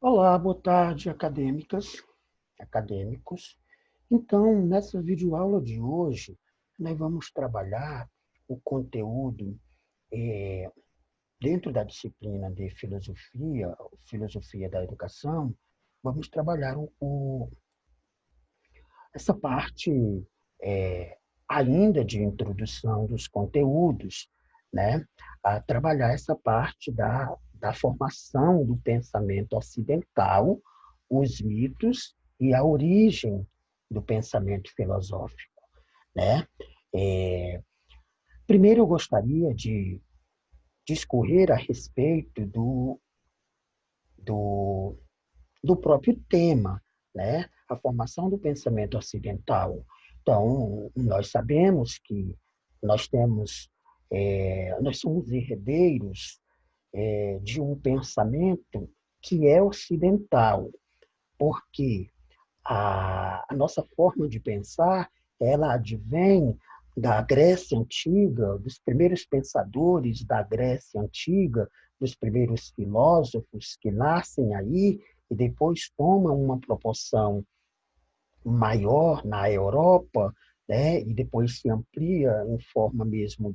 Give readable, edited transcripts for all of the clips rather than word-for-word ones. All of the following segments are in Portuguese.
Olá, boa tarde, acadêmicos. Então, nessa videoaula de hoje, nós vamos trabalhar o conteúdo eh, dentro da disciplina de filosofia da educação. Vamos trabalhar essa parte eh, ainda de introdução dos conteúdos, né? A trabalhar essa parte da formação do pensamento ocidental, os mitos e a origem do pensamento filosófico, né? É, Primeiro, eu gostaria de discorrer a respeito do, do próprio tema, né? A formação do pensamento ocidental. Então, nós sabemos que nós temos, nós somos herdeiros de um pensamento que é ocidental, porque a nossa forma de pensar, ela advém da Grécia Antiga, dos primeiros pensadores da Grécia Antiga, dos primeiros filósofos que nascem aí e depois tomam uma proporção maior na Europa, né, e depois se amplia em forma mesmo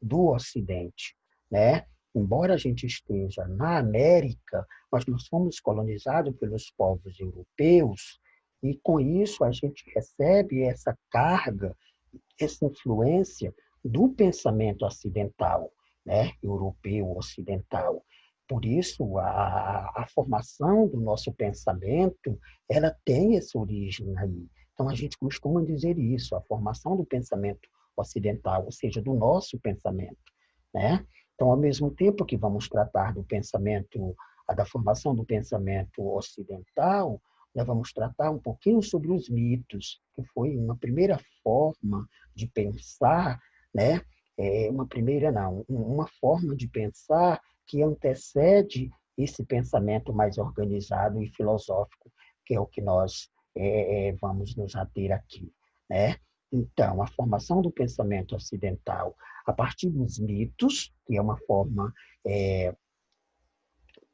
do Ocidente, né? Embora a gente esteja na América, mas nós fomos colonizados pelos povos europeus e com isso a gente recebe essa carga, essa influência do pensamento ocidental, né, europeu ocidental. Por isso, a formação do nosso pensamento, ela tem essa origem aí. Então, a gente costuma dizer isso, a formação do pensamento ocidental, ou seja, do nosso pensamento, né? Então, ao mesmo tempo que vamos tratar do pensamento, da formação do pensamento ocidental, nós vamos tratar um pouquinho sobre os mitos, que foi uma primeira forma de pensar, né? Uma primeira não, uma forma de pensar que antecede esse pensamento mais organizado e filosófico, que é o que nós vamos nos ater aqui, né? Então, a formação do pensamento ocidental a partir dos mitos, que é uma forma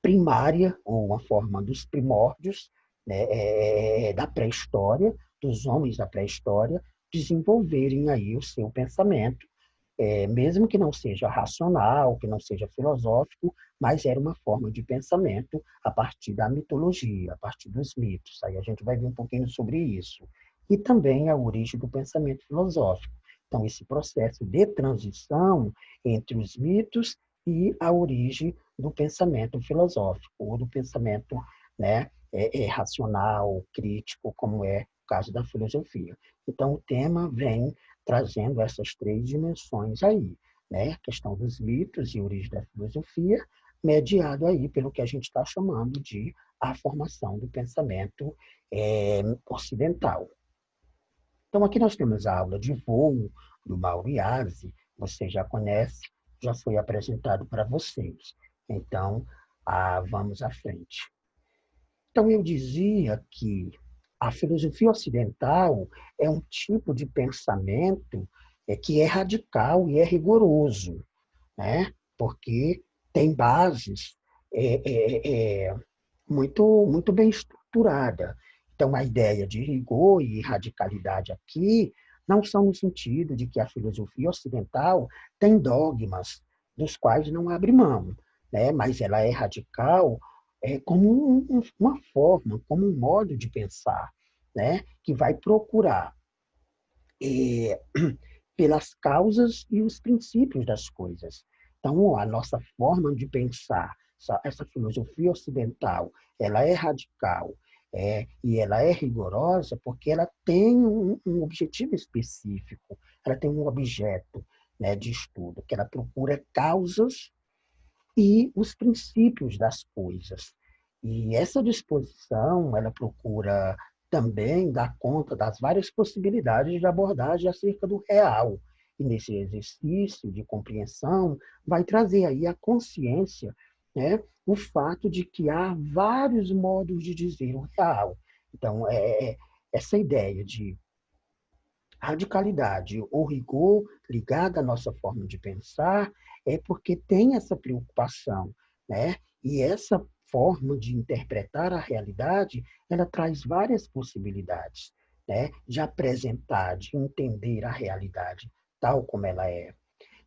primária, ou uma forma dos primórdios, né, da pré-história, dos homens da pré-história, desenvolverem aí o seu pensamento, mesmo que não seja racional, que não seja filosófico, mas era uma forma de pensamento a partir da mitologia, a partir dos mitos. Aí a gente vai ver um pouquinho sobre isso. E também a origem do pensamento filosófico. Então, esse processo de transição entre os mitos e a origem do pensamento filosófico, ou do pensamento, né, racional, crítico, como é o caso da filosofia. Então, o tema vem trazendo essas três dimensões aí, né? A questão dos mitos e origem da filosofia, mediado aí pelo que a gente está chamando de a formação do pensamento ocidental. Então, aqui nós temos a aula de voo do Mauro Iazzi, você já conhece, já foi apresentado para vocês. Então, vamos à frente. Então, eu dizia que a filosofia ocidental é um tipo de pensamento que é radical e é rigoroso, né? Porque tem bases muito bem estruturada. Então, a ideia de rigor e radicalidade aqui não são no sentido de que a filosofia ocidental tem dogmas dos quais não abre mão, né? Mas ela é radical como uma forma, como um modo de pensar, né? Que vai procurar eh, pelas causas e os princípios das coisas. Então, a nossa forma de pensar, essa filosofia ocidental, ela é radical, e ela é rigorosa porque ela tem um objetivo específico, ela tem um objeto, né, de estudo, que ela procura causas e os princípios das coisas. E essa disposição, ela procura também dar conta das várias possibilidades de abordagem acerca do real. E nesse exercício de compreensão, vai trazer aí a consciência, né, o fato de que há vários modos de dizer o real. Então, essa ideia de radicalidade ou rigor ligado à nossa forma de pensar é porque tem essa preocupação, né? E essa forma de interpretar a realidade, ela traz várias possibilidades, né, de apresentar, de entender a realidade tal como ela é.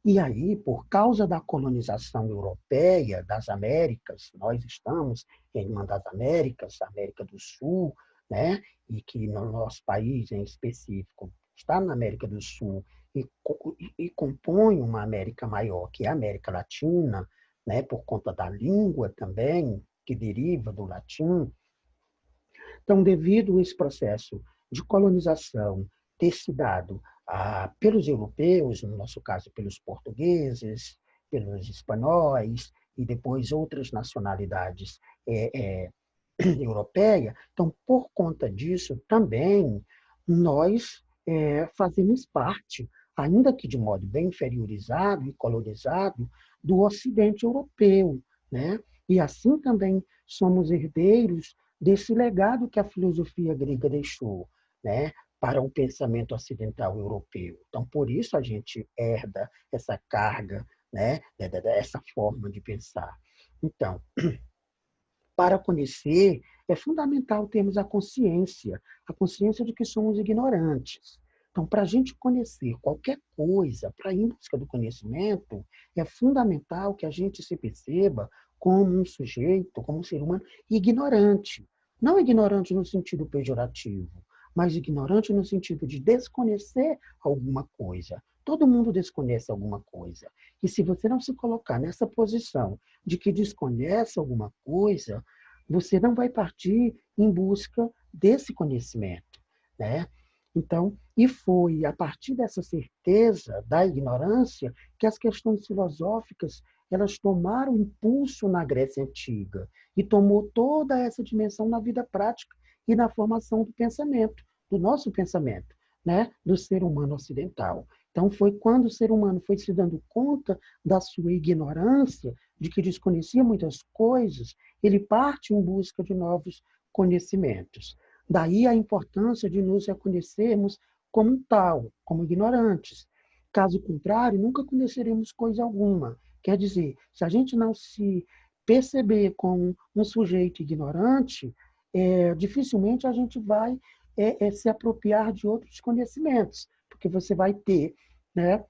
E aí, por causa da colonização europeia das Américas, nós estamos em uma das Américas, a América do Sul, né? E que no nosso país em específico está na América do Sul e compõe uma América maior, que é a América Latina, né? Por conta da língua também, que deriva do latim. Então, devido a esse processo de colonização ter se dado pelos europeus, no nosso caso pelos portugueses, pelos espanhóis e depois outras nacionalidades europeias, então, por conta disso, também nós fazemos parte, ainda que de modo bem inferiorizado e colonizado, do Ocidente europeu, né? E assim também somos herdeiros desse legado que a filosofia grega deixou, né, para o pensamento ocidental europeu. Então, por isso a gente herda essa carga, né, essa forma de pensar. Então, para conhecer, é fundamental termos a consciência de que somos ignorantes. Então, para a gente conhecer qualquer coisa, para ir em busca do conhecimento, é fundamental que a gente se perceba como um sujeito, como um ser humano ignorante. Não ignorante no sentido pejorativo, mas ignorante no sentido de desconhecer alguma coisa. Todo mundo desconhece alguma coisa. E se você não se colocar nessa posição de que desconhece alguma coisa, você não vai partir em busca desse conhecimento, né? Então, e foi a partir dessa certeza da ignorância que as questões filosóficas elas tomaram impulso na Grécia Antiga e tomou toda essa dimensão na vida prática e na formação do pensamento, do nosso pensamento, né? Do ser humano ocidental. Então, foi quando o ser humano foi se dando conta da sua ignorância, de que desconhecia muitas coisas, ele parte em busca de novos conhecimentos. Daí a importância de nos reconhecermos como tal, como ignorantes. Caso contrário, nunca conheceremos coisa alguma. Quer dizer, se a gente não se perceber como um sujeito ignorante, dificilmente a gente vai se apropriar de outros conhecimentos, porque você vai ter, né,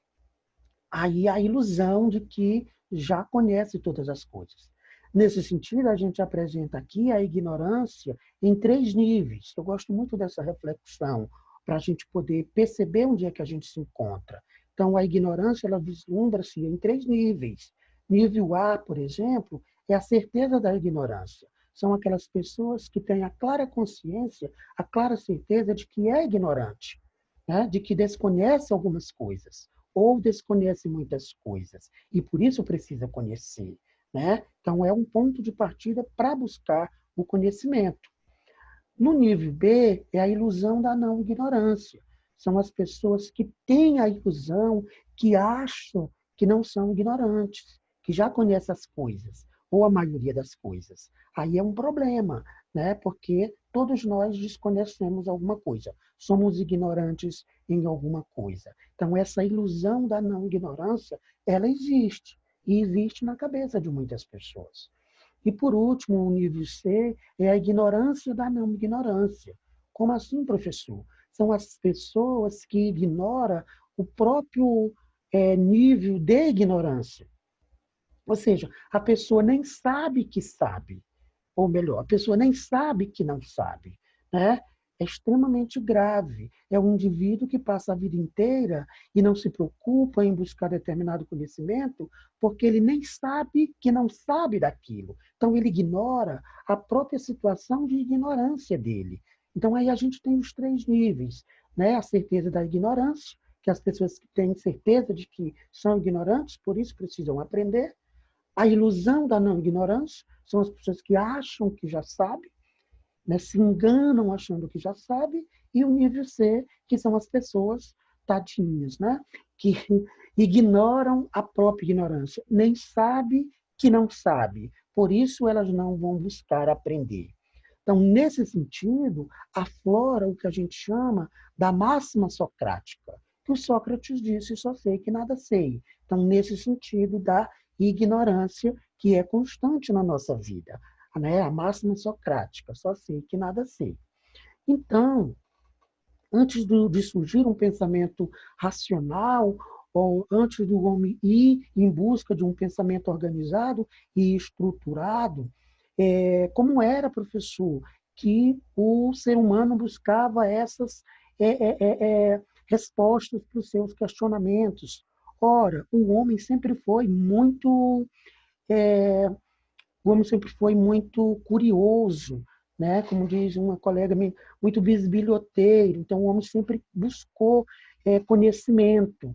aí a ilusão de que já conhece todas as coisas. Nesse sentido, a gente apresenta aqui a ignorância em 3 níveis. Eu gosto muito dessa reflexão, para a gente poder perceber onde é que a gente se encontra. Então, a ignorância, ela vislumbra-se em 3 níveis. Nível A, por exemplo, é a certeza da ignorância. São aquelas pessoas que têm a clara consciência, a clara certeza de que é ignorante, né? De que desconhece algumas coisas ou desconhece muitas coisas e por isso precisa conhecer, né? Então é um ponto de partida para buscar o conhecimento. No nível B é a ilusão da não ignorância. São as pessoas que têm a ilusão, que acham que não são ignorantes, que já conhecem as coisas, ou a maioria das coisas. Aí é um problema, né? Porque todos nós desconhecemos alguma coisa, somos ignorantes em alguma coisa. Então, essa ilusão da não ignorância, ela existe, e existe na cabeça de muitas pessoas. E, por último, o nível C é a ignorância da não ignorância. Como assim, professor? São as pessoas que ignoram o próprio nível de ignorância. Ou seja, a pessoa nem sabe que sabe, ou melhor, a pessoa nem sabe que não sabe, né? É extremamente grave. É um indivíduo que passa a vida inteira e não se preocupa em buscar determinado conhecimento, porque ele nem sabe que não sabe daquilo. Então, ele ignora a própria situação de ignorância dele. Então, aí a gente tem os 3 níveis, né? A certeza da ignorância, que as pessoas que têm certeza de que são ignorantes, por isso precisam aprender. A ilusão da não ignorância são as pessoas que acham que já sabem, né, se enganam achando que já sabe, e o nível C, que são as pessoas tadinhas, né, que ignoram a própria ignorância, nem sabe que não sabe, por isso elas não vão buscar aprender. Então, nesse sentido, aflora o que a gente chama da máxima socrática, que o Sócrates disse, só sei que nada sei. Então, nesse sentido da ignorância que é constante na nossa vida. né? A máxima socrática, só sei que nada sei. Então, antes de surgir um pensamento racional, ou antes do homem ir em busca de um pensamento organizado e estruturado, como era, professor, que o ser humano buscava essas é, é, é, respostas para os seus questionamentos. Ora, é, o homem sempre foi muito curioso, né? Como diz uma colega minha, muito bisbilhoteiro. Então, o homem sempre buscou conhecimento.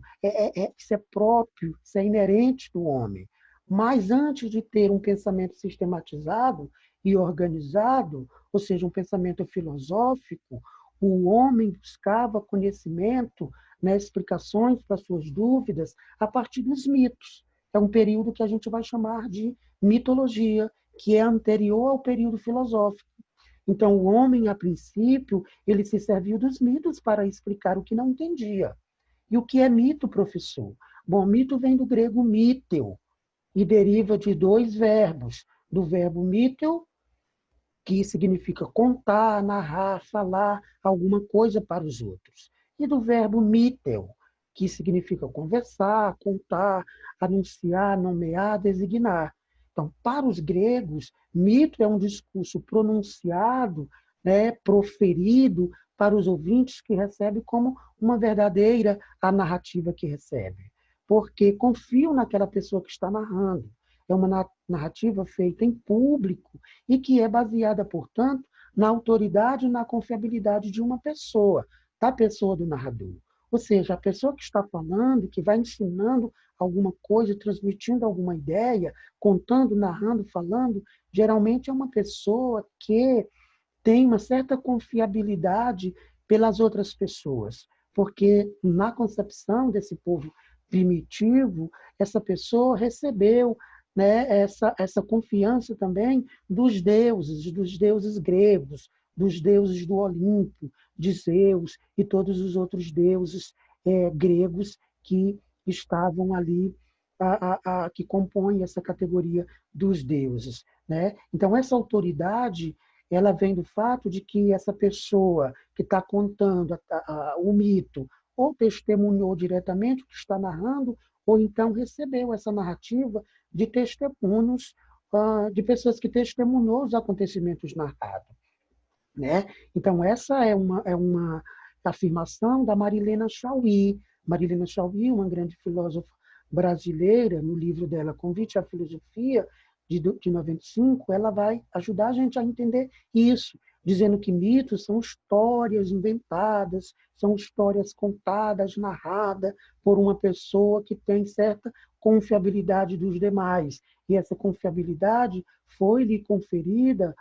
Isso é próprio, isso é inerente do homem. Mas antes de ter um pensamento sistematizado e organizado, ou seja, um pensamento filosófico, o homem buscava conhecimento, né, explicações para suas dúvidas a partir dos mitos. É um período que a gente vai chamar de mitologia, que é anterior ao período filosófico. Então, o homem, a princípio, ele se serviu dos mitos para explicar o que não entendia. E o que é mito, professor? Bom, mito vem do grego mítel e deriva de dois verbos, do verbo mítel, que significa contar, narrar, falar alguma coisa para os outros, e do verbo mítel, que significa conversar, contar, anunciar, nomear, designar. Então, para os gregos, mito é um discurso pronunciado, né, proferido para os ouvintes que recebe como uma verdadeira a narrativa que recebe, porque confiam naquela pessoa que está narrando. É uma narrativa feita em público e que é baseada, portanto, na autoridade e na confiabilidade de uma pessoa, da pessoa do narrador. Ou seja, a pessoa que está falando, que vai ensinando alguma coisa, transmitindo alguma ideia, contando, narrando, falando, geralmente é uma pessoa que tem uma certa confiabilidade pelas outras pessoas, porque na concepção desse povo primitivo, essa pessoa recebeu, né, essa confiança também dos deuses gregos, dos deuses do Olimpo, de Zeus e todos os outros deuses gregos que estavam ali, que compõem essa categoria dos deuses. Né? Então, essa autoridade ela vem do fato de que essa pessoa que está contando o mito ou testemunhou diretamente o que está narrando, ou então recebeu essa narrativa de testemunhos, de pessoas que testemunhou os acontecimentos narrados. Né? Então, essa é uma afirmação da Marilena Chauí. Marilena Chauí, uma grande filósofa brasileira, no livro dela Convite à Filosofia, de 95, ela vai ajudar a gente a entender isso, dizendo que mitos são histórias inventadas, são histórias contadas, narradas por uma pessoa que tem certa confiabilidade dos demais. E essa confiabilidade foi-lhe conferida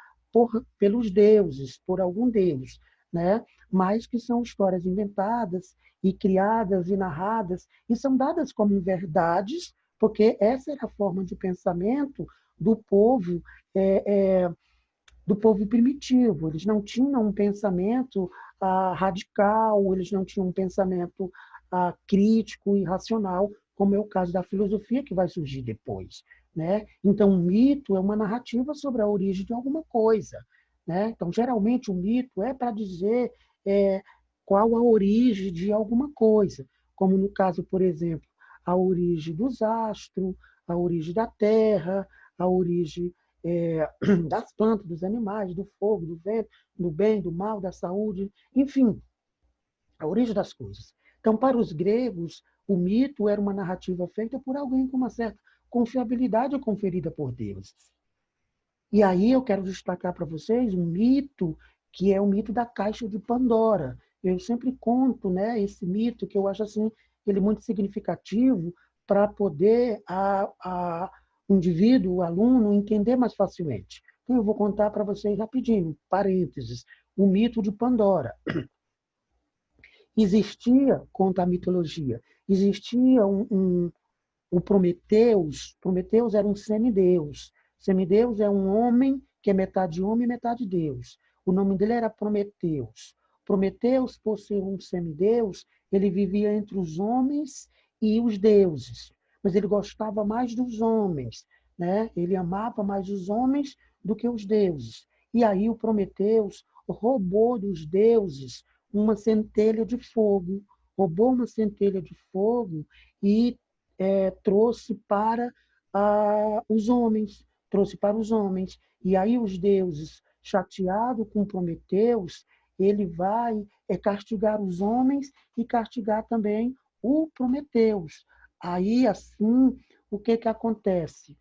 pelos deuses, por algum deus, né? Mas que são histórias inventadas e criadas e narradas e são dadas como verdades, porque essa era a forma de pensamento do povo é, é, do povo primitivo. Eles não tinham um pensamento radical, eles não tinham um pensamento crítico e racional, como é o caso da filosofia que vai surgir depois. Né? Então, o mito é uma narrativa sobre a origem de alguma coisa. Né? Então, geralmente, o mito é para dizer é, qual a origem de alguma coisa, como no caso, por exemplo, a origem dos astros, a origem da terra, a origem das plantas, dos animais, do fogo, do vento, do bem, do mal, da saúde, enfim, a origem das coisas. Então, para os gregos, o mito era uma narrativa feita por alguém com uma certa confiabilidade conferida por deuses. E aí eu quero destacar para vocês um mito que é o mito da caixa de Pandora. Eu sempre conto, né, esse mito que eu acho assim ele muito significativo para poder o indivíduo, o aluno, entender mais facilmente. Então eu vou contar para vocês rapidinho, parênteses, o mito de Pandora. Existia, conta a mitologia, existia o Prometeus. Prometeus era um semideus. Semideus é um homem que é metade homem e metade deus. O nome dele era Prometeus. Prometeus, por ser um semideus, ele vivia entre os homens e os deuses. Mas ele gostava mais dos homens. né? Ele amava mais os homens do que os deuses. E aí o Prometeus roubou dos deuses uma centelha de fogo, roubou uma centelha de fogo e trouxe para os homens, trouxe para os homens. E aí os deuses, chateado com Prometeus, ele vai castigar os homens e castigar também o Prometeus. Aí, assim, o que que acontece?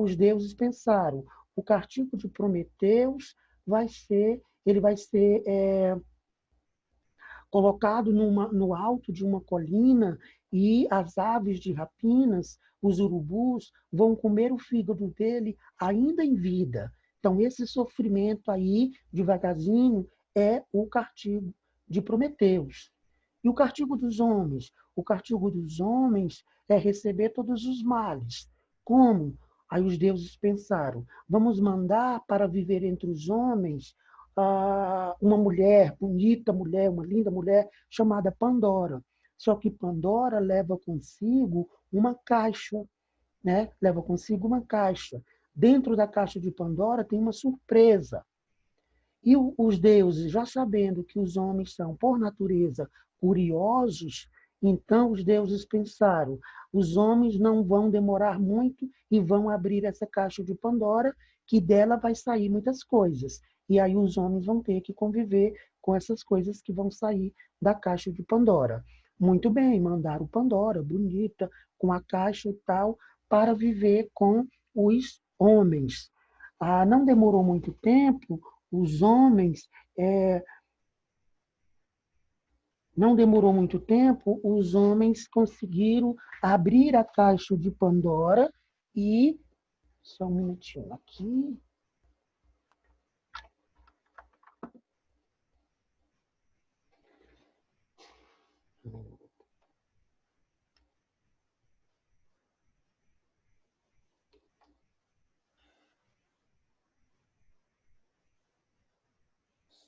Os deuses pensaram, o castigo de Prometeus ele vai ser colocado no alto de uma colina e as aves de rapinas, os urubus, vão comer o fígado dele ainda em vida. Então, esse sofrimento aí, devagarzinho, é o castigo de Prometeus. E o castigo dos homens? O castigo dos homens é receber todos os males. Como? Aí os deuses pensaram, vamos mandar para viver entre os homens uma mulher, bonita mulher, uma linda mulher, chamada Pandora. Só que Pandora leva consigo uma caixa, né? Leva consigo uma caixa. Dentro da caixa de Pandora tem uma surpresa. E os deuses, já sabendo que os homens são, por natureza, curiosos, então os deuses pensaram: os homens não vão demorar muito e vão abrir essa caixa de Pandora, que dela vai sair muitas coisas. E aí os homens vão ter que conviver com essas coisas que vão sair da caixa de Pandora. Muito bem, mandaram Pandora, bonita, com a caixa e tal, para viver com os homens. Não demorou muito tempo, os homens, não demorou muito tempo, os homens conseguiram abrir a caixa de Pandora e. Só um minutinho aqui.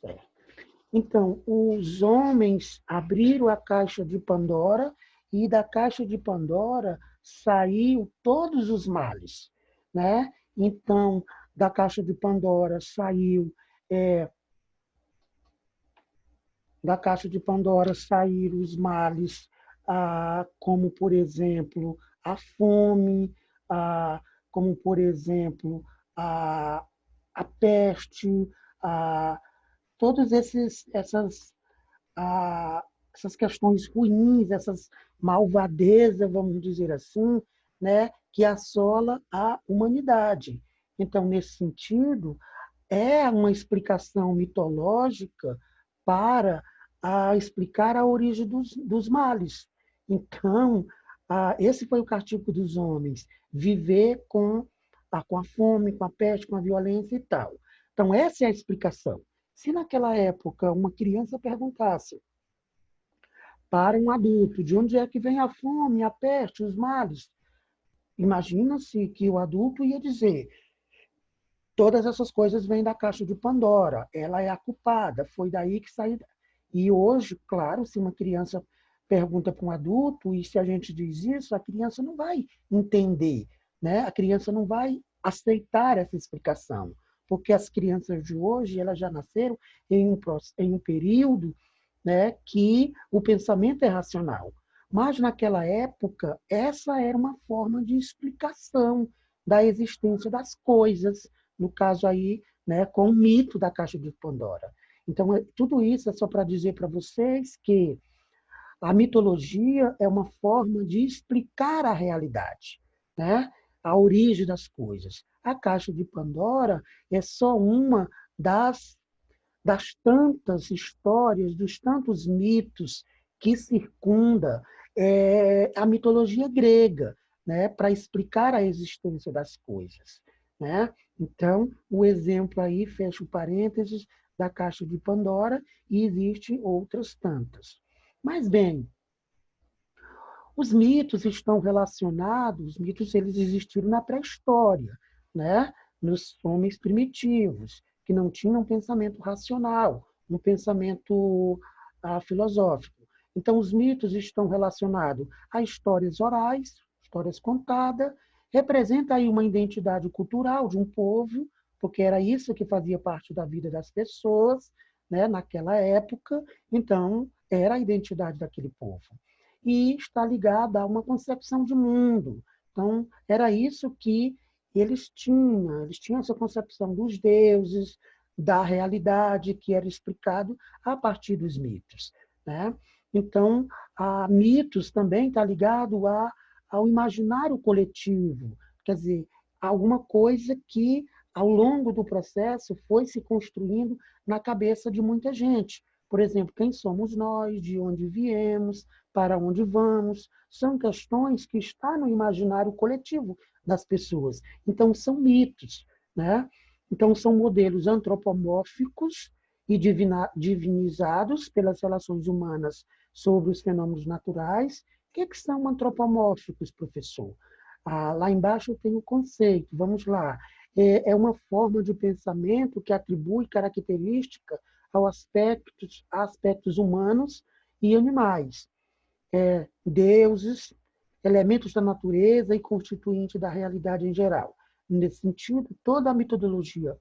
Certo. Então, os homens abriram a caixa de Pandora e da caixa de Pandora saiu todos os males, né? Então, da caixa de Pandora saiu da caixa de Pandora saíram os males, como, por exemplo, a fome, como, por exemplo, a, a peste, a, todas essas questões ruins, essas malvadezas, vamos dizer assim, né, que assola a humanidade. Então, nesse sentido, é uma explicação mitológica para explicar a origem dos males. Então, esse foi o castigo dos homens, viver com a fome, com a peste, com a violência e tal. Então, essa é a explicação. Se naquela época uma criança perguntasse para um adulto de onde é que vem a fome, a peste, os males, imagina-se que o adulto ia dizer: todas essas coisas vêm da caixa de Pandora, ela é a culpada, foi daí que saiu. E hoje, claro, se uma criança pergunta para um adulto, e se a gente diz isso, a criança não vai entender, né? A criança não vai aceitar essa explicação, porque as crianças de hoje, elas já nasceram em um período, né, que o pensamento é racional. Mas naquela época, essa era uma forma de explicação da existência das coisas, no caso aí, né, com o mito da caixa de Pandora. Então, tudo isso é só para dizer para vocês que a mitologia é uma forma de explicar a realidade, né? A origem das coisas. A caixa de Pandora é só uma das tantas histórias, dos tantos mitos que circunda a mitologia grega, né, para explicar a existência das coisas, né? Então, o exemplo aí, fecha o parênteses, da caixa de Pandora, e existem outras tantas. Mas, bem, os mitos estão relacionados, os mitos eles existiram na pré-história, né? Nos homens primitivos, que não tinham um pensamento racional, um pensamento filosófico. Então, os mitos estão relacionados a histórias orais, histórias contadas, representa aí uma identidade cultural de um povo, porque era isso que fazia parte da vida das pessoas, né, naquela época. Então, era a identidade daquele povo. E está ligada a uma concepção de mundo. Então, era isso que eles tinham essa concepção dos deuses, da realidade que era explicado a partir dos mitos, né? Então, a mitos também está ligado ao imaginário coletivo, quer dizer, alguma coisa que ao longo do processo foi se construindo na cabeça de muita gente. Por exemplo, quem somos nós, de onde viemos, para onde vamos, são questões que estão no imaginário coletivo das pessoas. Então, são mitos, né? Então, são modelos antropomórficos e divinizados pelas relações humanas sobre os fenômenos naturais. O que são antropomórficos, professor? Lá embaixo eu tenho o conceito, vamos lá. É uma forma de pensamento que atribui característica a aspectos humanos e animais, deuses, elementos da natureza e constituinte da realidade em geral. Nesse sentido, toda a mitologia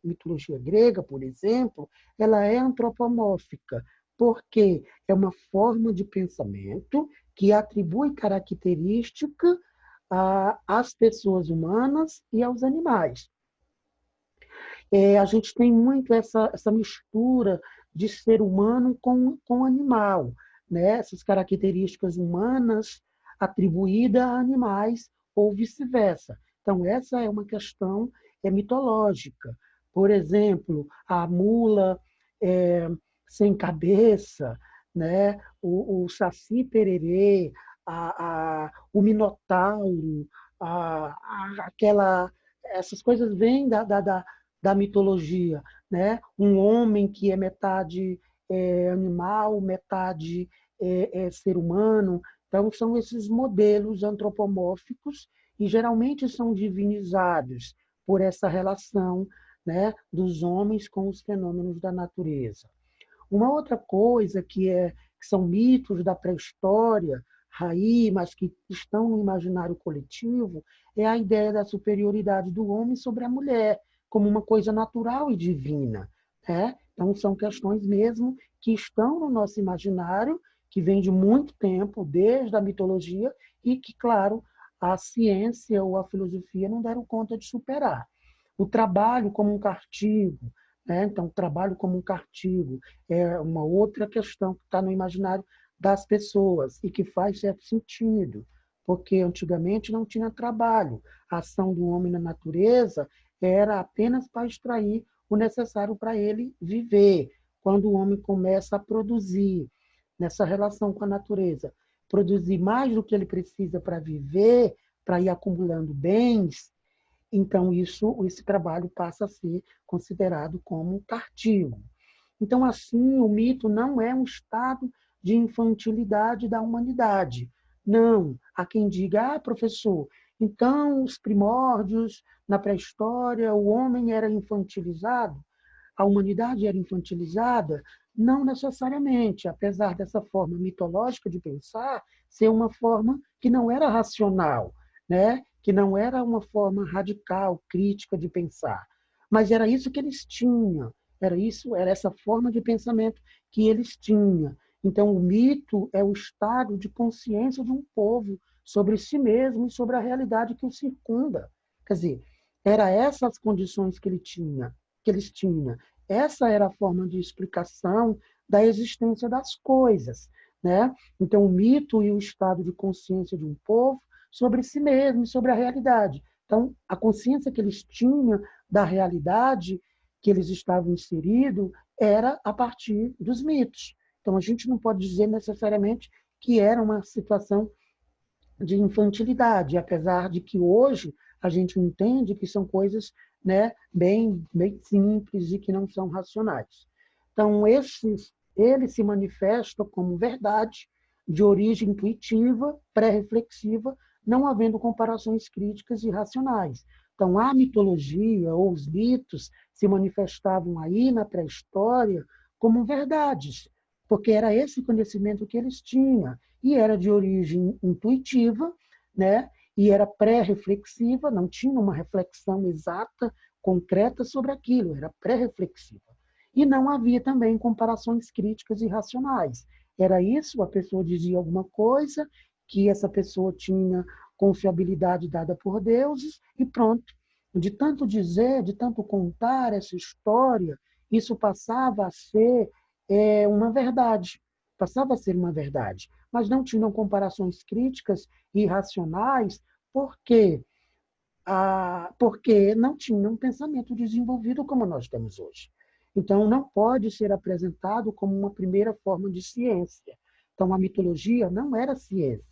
grega, por exemplo, ela é antropomórfica, porque é uma forma de pensamento que atribui característica às pessoas humanas e aos animais. A gente tem muito essa mistura de ser humano com animal, né? Essas características humanas atribuídas a animais ou vice-versa. Então, essa é uma questão mitológica. Por exemplo, a mula sem cabeça, né? o Saci Pererê, o Minotauro, essas coisas vêm da mitologia, né? Um homem que é metade animal, metade ser humano. Então, são esses modelos antropomórficos e geralmente são divinizados por essa relação, né, dos homens com os fenômenos da natureza. Uma outra coisa que são mitos da pré-história, raiz, mas que estão no imaginário coletivo, é a ideia da superioridade do homem sobre a mulher, como uma coisa natural e divina, né? Então, são questões mesmo que estão no nosso imaginário, que vem de muito tempo, desde a mitologia, e que, claro, a ciência ou a filosofia não deram conta de superar. O trabalho como um castigo, né? Então, o trabalho como um castigo é uma outra questão que está no imaginário das pessoas e que faz certo sentido, porque antigamente não tinha trabalho. A ação do homem na natureza era apenas para extrair o necessário para ele viver. Quando o homem começa a produzir nessa relação com a natureza, produzir mais do que ele precisa para viver, para ir acumulando bens, então esse trabalho passa a ser considerado como castigo. Então, assim, o mito não é um estado de infantilidade da humanidade. Não. Há quem diga, professor, então os primórdios, na pré-história, o homem era infantilizado, a humanidade era infantilizada? Não necessariamente, apesar dessa forma mitológica de pensar ser uma forma que não era racional, né? Que não era uma forma radical, crítica de pensar. Mas era isso que eles tinham, era essa forma de pensamento que eles tinham. Então, o mito é o estado de consciência de um povo sobre si mesmo e sobre a realidade que o circunda. Quer dizer, era essas condições que eles tinham. Essa era a forma de explicação da existência das coisas, né? Então, o mito e o estado de consciência de um povo sobre si mesmo e sobre a realidade. Então, a consciência que eles tinham da realidade que eles estavam inseridos era a partir dos mitos. Então, a gente não pode dizer necessariamente que era uma situação de infantilidade, apesar de que hoje a gente entende que são coisas, né, bem simples e que não são racionais. Então, eles se manifestam como verdade de origem intuitiva, pré-reflexiva, não havendo comparações críticas e racionais. Então, a mitologia ou os mitos se manifestavam aí na pré-história como verdades, porque era esse conhecimento que eles tinham, e era de origem intuitiva, né? e era pré-reflexiva, não tinha uma reflexão exata, concreta sobre aquilo, era pré-reflexiva. E não havia também comparações críticas e racionais. Era isso, a pessoa dizia alguma coisa, que essa pessoa tinha confiabilidade dada por deuses, e pronto. De tanto dizer, de tanto contar essa história, isso passava a ser uma verdade. Passava a ser uma verdade. Mas não tinham comparações críticas e racionais, por quê? Porque não tinham um pensamento desenvolvido como nós temos hoje. Então, não pode ser apresentado como uma primeira forma de ciência. Então, a mitologia não era ciência.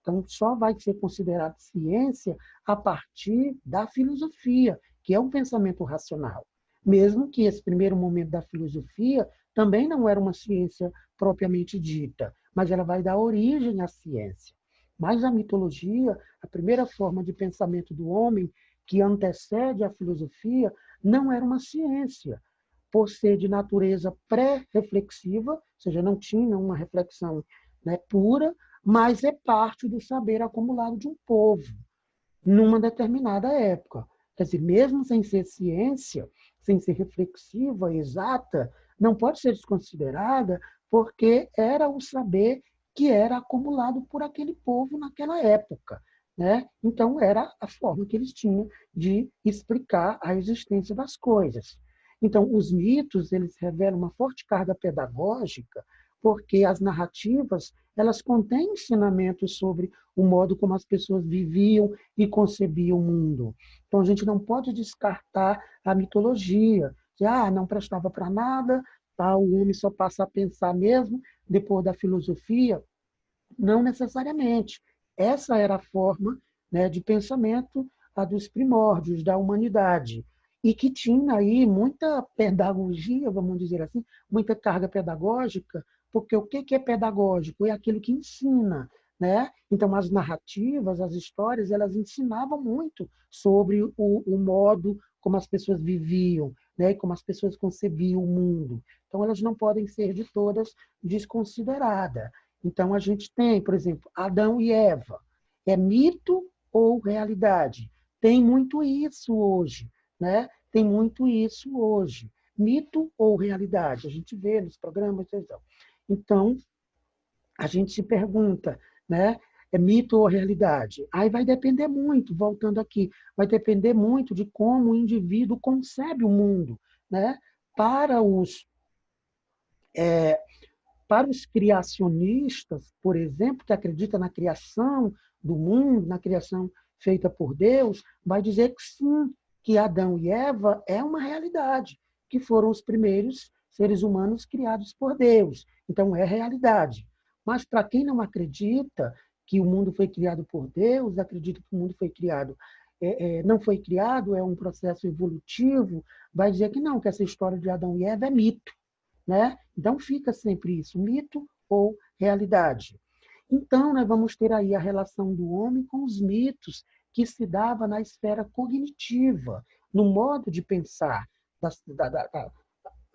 Então, só vai ser considerada ciência a partir da filosofia, que é um pensamento racional. Mesmo que esse primeiro momento da filosofia também não era uma ciência propriamente dita, mas ela vai dar origem à ciência. Mas a mitologia, a primeira forma de pensamento do homem, que antecede a filosofia, não era uma ciência, por ser de natureza pré-reflexiva, ou seja, não tinha uma reflexão, né, pura, mas é parte do saber acumulado de um povo, numa determinada época. Quer dizer, mesmo sem ser ciência, sem ser reflexiva, exata, não pode ser desconsiderada, porque era o saber que era acumulado por aquele povo naquela época. Né? Então, era a forma que eles tinham de explicar a existência das coisas. Então, os mitos, eles revelam uma forte carga pedagógica, porque as narrativas, elas contêm ensinamentos sobre o modo como as pessoas viviam e concebiam o mundo. Então, a gente não pode descartar a mitologia, que não prestava para nada, tá? O homem só passa a pensar mesmo depois da filosofia. Não necessariamente. Essa era a forma, né, de pensamento dos primórdios da humanidade, e que tinha aí muita pedagogia, vamos dizer assim, muita carga pedagógica, porque o que é pedagógico? É aquilo que ensina. Né? Então, as narrativas, as histórias, elas ensinavam muito sobre o modo como as pessoas viviam, né? Como as pessoas concebiam o mundo. Então, elas não podem ser de todas desconsideradas. Então, a gente tem, por exemplo, Adão e Eva. É mito ou realidade? Tem muito isso hoje. Né? Tem muito isso hoje. Mito ou realidade? A gente vê nos programas de televisão. Então, a gente se pergunta, né? É mito ou realidade? Aí vai depender muito, voltando aqui, vai depender muito de como o indivíduo concebe o mundo. Né? Para os, é, para os criacionistas, por exemplo, que acreditam na criação do mundo, na criação feita por Deus, vai dizer que sim, que Adão e Eva é uma realidade, que foram os primeiros seres humanos criados por Deus. Então, é realidade. Mas para quem não acredita que o mundo foi criado por Deus, acredita que o mundo foi criado, não foi criado, é um processo evolutivo, vai dizer que não, que essa história de Adão e Eva é mito. Né? Então, fica sempre isso, mito ou realidade. Então, nós vamos ter aí a relação do homem com os mitos, que se dava na esfera cognitiva, no modo de pensar,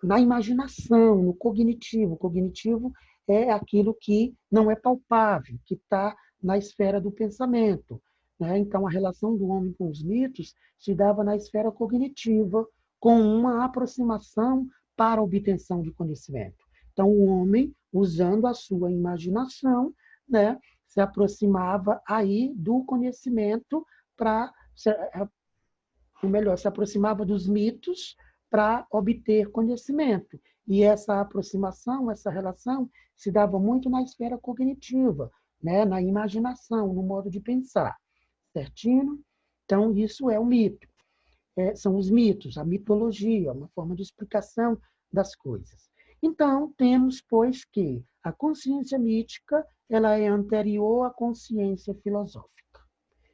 na imaginação, no cognitivo. O cognitivo é aquilo que não é palpável, que está na esfera do pensamento. Né? Então, a relação do homem com os mitos se dava na esfera cognitiva, com uma aproximação para a obtenção de conhecimento. Então, o homem, usando a sua imaginação, né, se aproximava aí do conhecimento para, ou melhor, se aproximava dos mitos para obter conhecimento. E essa aproximação, essa relação, se dava muito na esfera cognitiva, né, na imaginação, no modo de pensar. Certinho? Então, isso é o mito. São os mitos, a mitologia, uma forma de explicação das coisas. Então, temos, pois, que a consciência mítica ela é anterior à consciência filosófica.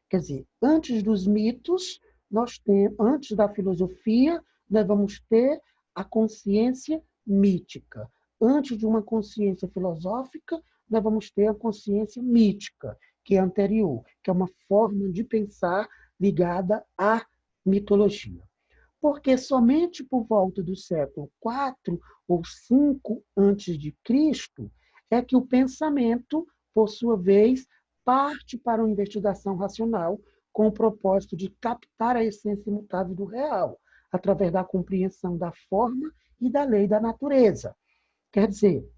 Quer dizer, antes dos mitos, antes da filosofia, nós vamos ter a consciência mítica. Antes de uma consciência filosófica, nós vamos ter a consciência mítica, que é anterior, que é uma forma de pensar ligada à mitologia. Porque somente por volta do século IV ou V antes de Cristo é que o pensamento, por sua vez, parte para uma investigação racional com o propósito de captar a essência imutável do real, através da compreensão da forma e da lei da natureza. Quer dizer,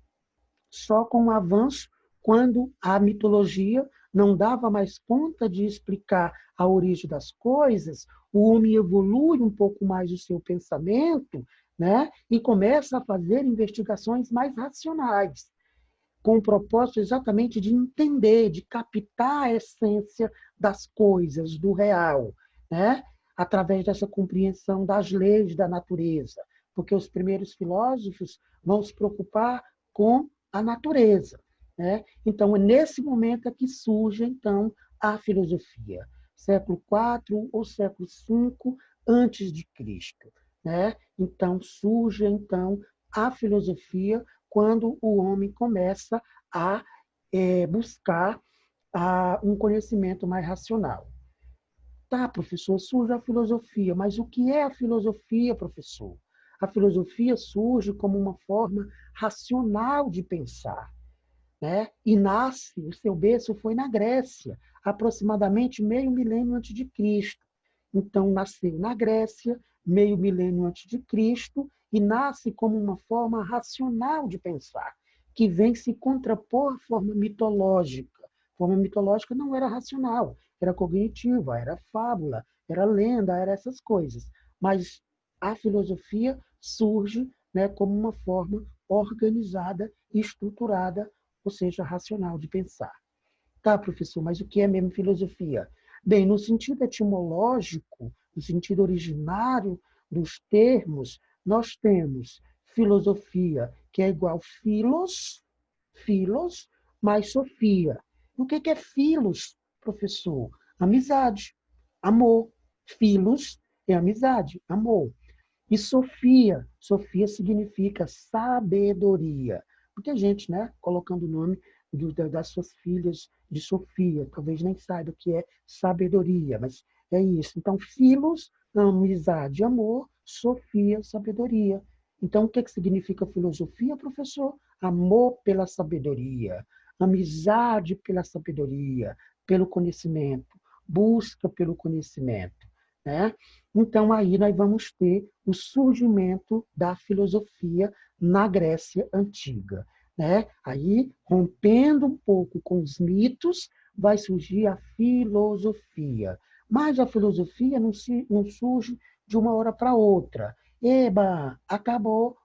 só com o avanço, quando a mitologia não dava mais conta de explicar a origem das coisas, o homem evolui um pouco mais o seu pensamento, né? E começa a fazer investigações mais racionais, com o propósito exatamente de entender, de captar a essência das coisas, do real, né? Através dessa compreensão das leis da natureza, porque os primeiros filósofos vão se preocupar com a natureza, né? Então, é nesse momento é que surge, então, a filosofia, século IV ou século V antes de Cristo, né? Então, surge, então, a filosofia quando o homem começa a buscar um conhecimento mais racional. Tá, professor, surge a filosofia, mas o que é a filosofia, professor? A filosofia surge como uma forma racional de pensar, né? E nasce, o seu berço foi na Grécia, aproximadamente meio milênio antes de Cristo. Então, nasceu na Grécia, meio milênio antes de Cristo, e nasce como uma forma racional de pensar, que vem se contrapor à forma mitológica. A forma mitológica não era racional, era cognitiva, era fábula, era lenda, era essas coisas. Mas a filosofia surge, né, como uma forma organizada e estruturada, ou seja, racional de pensar. Tá, professor, mas o que é mesmo filosofia? Bem, no sentido etimológico, no sentido originário dos termos, nós temos filosofia, que é igual filos, mais sofia. E o que é filos, professor? Amizade, amor. Filos é amizade, amor. E Sofia significa sabedoria. Muita gente, né, colocando o nome das suas filhas de Sofia, talvez nem saiba o que é sabedoria, mas é isso. Então, filos, amizade, amor, Sofia, sabedoria. Então, o que, que significa filosofia, professor? Amor pela sabedoria, amizade pela sabedoria, pelo conhecimento, busca pelo conhecimento, né? Então, aí nós vamos ter o surgimento da filosofia na Grécia Antiga, né? Aí, rompendo um pouco com os mitos, vai surgir a filosofia. Mas a filosofia não surge de uma hora para outra. Eba, acabou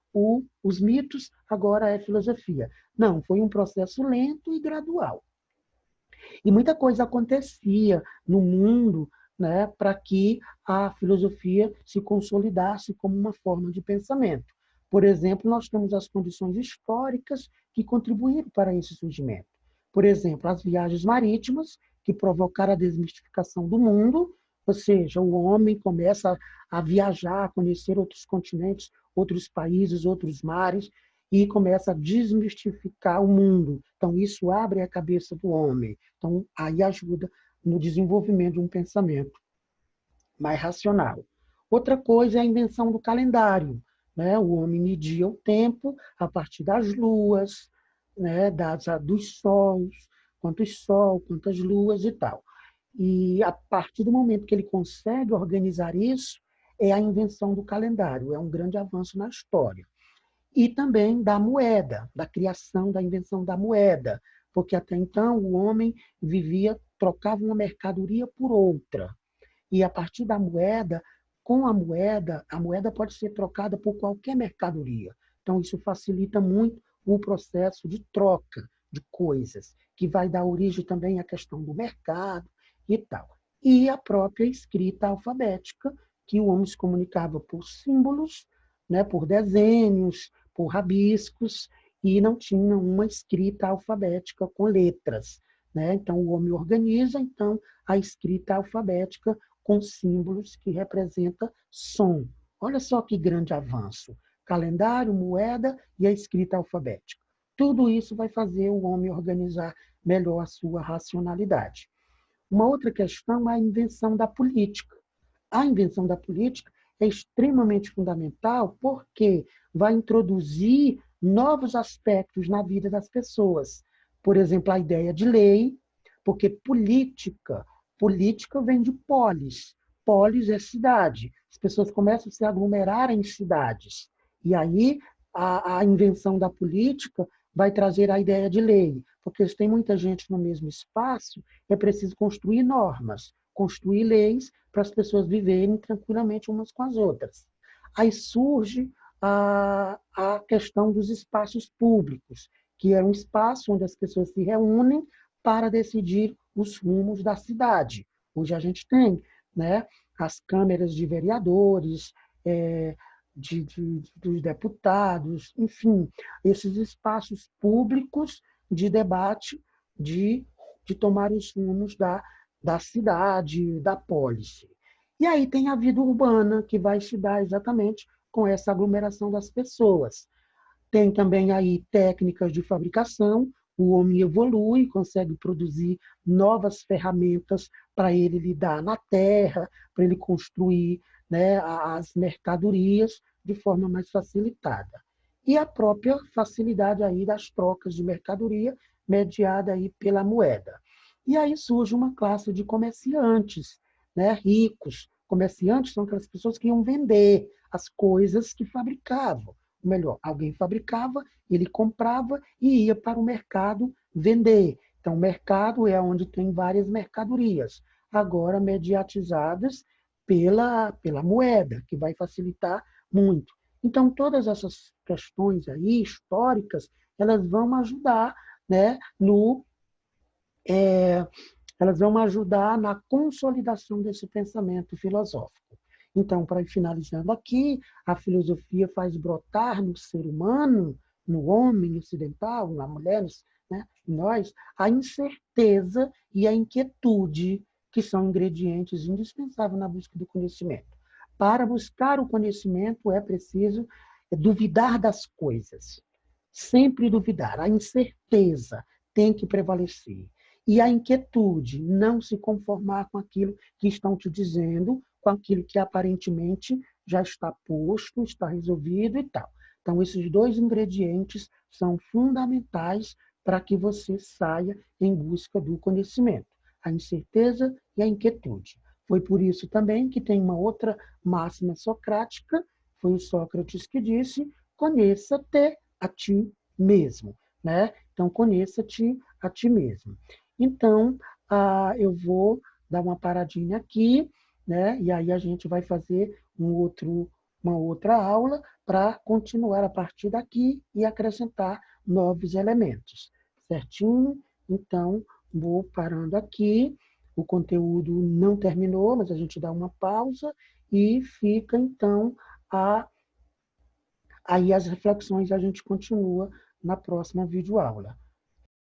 os mitos, agora é filosofia. Não, foi um processo lento e gradual. E muita coisa acontecia no mundo, né, para que a filosofia se consolidasse como uma forma de pensamento. Por exemplo, nós temos as condições históricas que contribuíram para esse surgimento. Por exemplo, as viagens marítimas, que provocaram a desmistificação do mundo, ou seja, o homem começa a viajar, a conhecer outros continentes, outros países, outros mares, e começa a desmistificar o mundo. Então, isso abre a cabeça do homem. Então, aí ajuda no desenvolvimento de um pensamento mais racional. Outra coisa é a invenção do calendário, né? O homem media o tempo a partir das luas, né? Dos sols, quantos sol, quantas luas e tal. E a partir do momento que ele consegue organizar isso, é a invenção do calendário, é um grande avanço na história. E também da moeda, da criação, da invenção da moeda, porque até então o homem vivia, trocava uma mercadoria por outra. E a partir da moeda, com a moeda pode ser trocada por qualquer mercadoria. Então, isso facilita muito o processo de troca de coisas, que vai dar origem também à questão do mercado e tal. E a própria escrita alfabética, que o homem se comunicava por símbolos, né, por desenhos, por rabiscos, e não tinha uma escrita alfabética com letras, né? Então, o homem organiza, então, a escrita alfabética com símbolos que representam som. Olha só que grande avanço. Calendário, moeda e a escrita alfabética. Tudo isso vai fazer o homem organizar melhor a sua racionalidade. Uma outra questão é a invenção da política. A invenção da política é extremamente fundamental porque vai introduzir novos aspectos na vida das pessoas. Por exemplo, a ideia de lei, Porque política vem de polis. Polis é cidade. As pessoas começam a se aglomerar em cidades. E aí a invenção da política vai trazer a ideia de lei, porque se tem muita gente no mesmo espaço, é preciso construir normas, construir leis para as pessoas viverem tranquilamente umas com as outras. Aí surge a questão dos espaços públicos, que é um espaço onde as pessoas se reúnem para decidir os rumos da cidade. Hoje a gente tem, né, as câmeras de vereadores, é, dos deputados, enfim, esses espaços públicos de debate, de, de tomar os rumos da cidade, da polis. E aí tem a vida urbana, que vai se dar exatamente com essa aglomeração das pessoas. Tem também aí técnicas de fabricação, o homem evolui, consegue produzir novas ferramentas para ele lidar na terra, para ele construir, né, as mercadorias de forma mais facilitada. E a própria facilidade aí das trocas de mercadoria mediada aí pela moeda. E aí surge uma classe de comerciantes, né, ricos. Comerciantes são aquelas pessoas que iam vender as coisas que fabricavam. Ou melhor, alguém fabricava, ele comprava e ia para o mercado vender. Então, o mercado é onde tem várias mercadorias, agora mediatizadas pela moeda, que vai facilitar muito. Então, todas essas questões aí históricas, elas vão ajudar, né, no elas vão ajudar na consolidação desse pensamento filosófico. Então, para ir finalizando aqui, a filosofia faz brotar no ser humano, no homem ocidental, na mulher, né, em nós, a incerteza e a inquietude, que são ingredientes indispensáveis na busca do conhecimento. Para buscar o conhecimento é preciso duvidar das coisas, sempre duvidar. A incerteza tem que prevalecer. E a inquietude, não se conformar com aquilo que estão te dizendo, com aquilo que aparentemente já está posto, está resolvido e tal. Então, esses dois ingredientes são fundamentais para que você saia em busca do conhecimento: a incerteza e a inquietude. Foi por isso também que tem uma outra máxima socrática, foi o Sócrates que disse: conheça-te a ti mesmo. Né? Então, conheça-te a ti mesmo. Então, eu vou dar uma paradinha aqui, né? E aí a gente vai fazer uma outra aula para continuar a partir daqui e acrescentar novos elementos, certinho? Então, vou parando aqui. O conteúdo não terminou, mas a gente dá uma pausa e fica, então, aí as reflexões a gente continua na próxima videoaula.